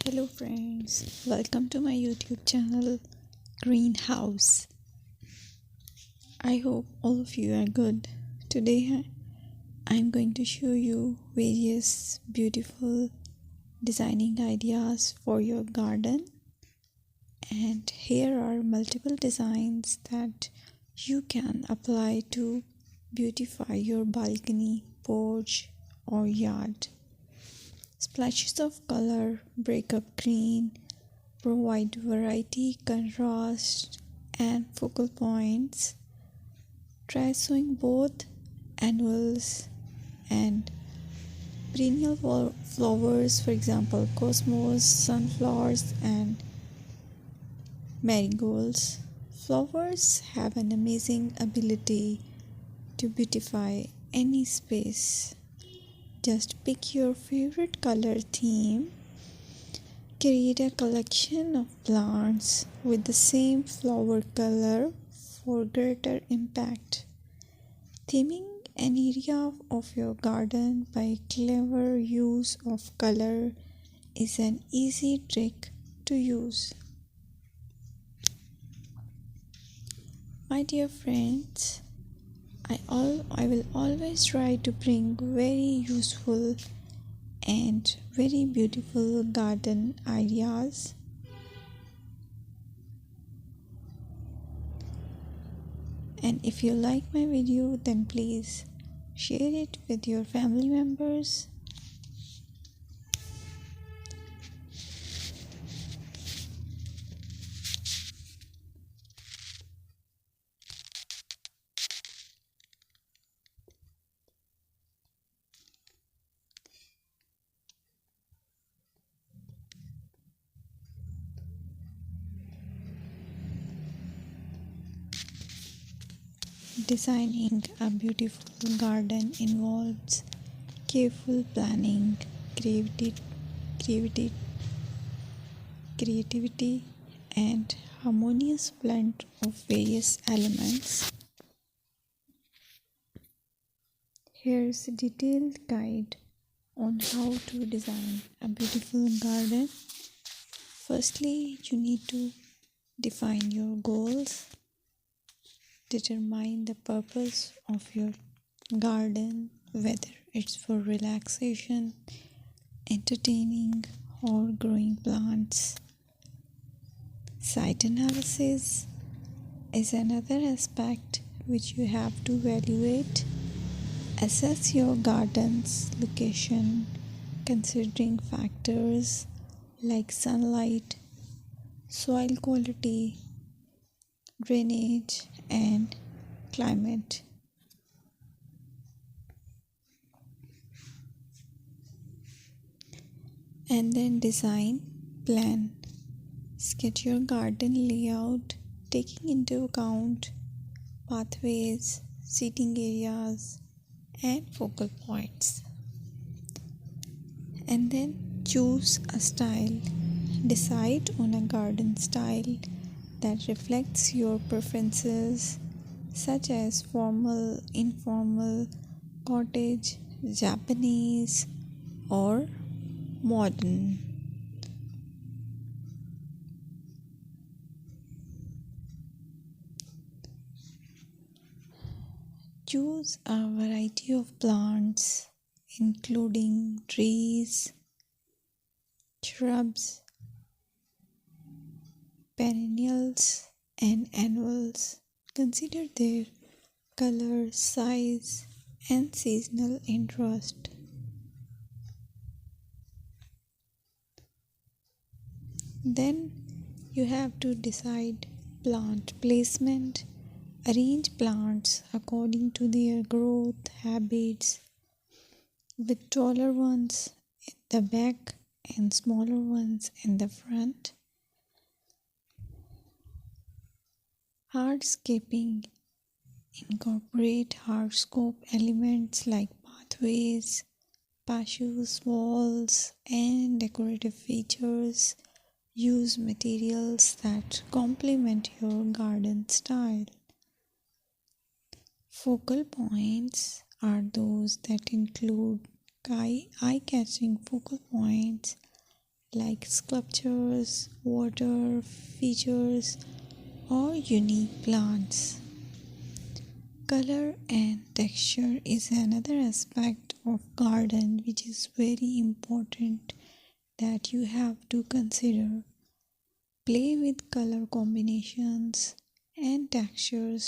Hello friends, welcome to my YouTube channel Greenhouse. I hope all of you are good. Today I'm going to show you various beautiful designing ideas for your garden, and here are multiple designs that you can apply to beautify your balcony, porch or yard. Splashes of color break up green, provide variety, contrast, and focal points. Try sowing both annuals and perennial flowers, for example, cosmos, sunflowers, and marigolds. Flowers have an amazing ability to beautify any space. Just pick your favorite color theme. Create a collection of plants with the same flower color for greater impact. Theming an area of your garden by clever use of color is an easy trick to use. My dear friends, I will always try to bring very useful and very beautiful garden ideas. And if you like my video, then please share it with your family members. Designing a beautiful garden involves careful planning, creativity, creativity, and harmonious blend of various elements. Here's a detailed guide on how to design a beautiful garden. Firstly, you need to define your goals. Determine the purpose of your garden, whether it's for relaxation, entertaining, or growing plants. Site analysis is another aspect which you have to evaluate. Assess your garden's location, considering factors like sunlight, soil quality, drainage, and climate. And then design plan. Sketch your garden layout, taking into account pathways, seating areas, and focal points. And then choose a style. Decide on a garden style that reflects your preferences, such as formal, informal, cottage, Japanese, or modern. Choose a variety of plants, including trees, shrubs, perennials, and annuals. Consider their color, size, and seasonal interest. Then you have to decide plant placement. Arrange plants according to their growth habits, with taller ones in the back and smaller ones in the front. Hardscaping. Incorporate hardscape elements like pathways, patios, walls, and decorative features. Use materials that complement your garden style. Focal points are those that include eye-catching focal points like sculptures, water features, or unique plants. Color and texture is another aspect of garden which is very important that you have to consider. Play with color combinations and textures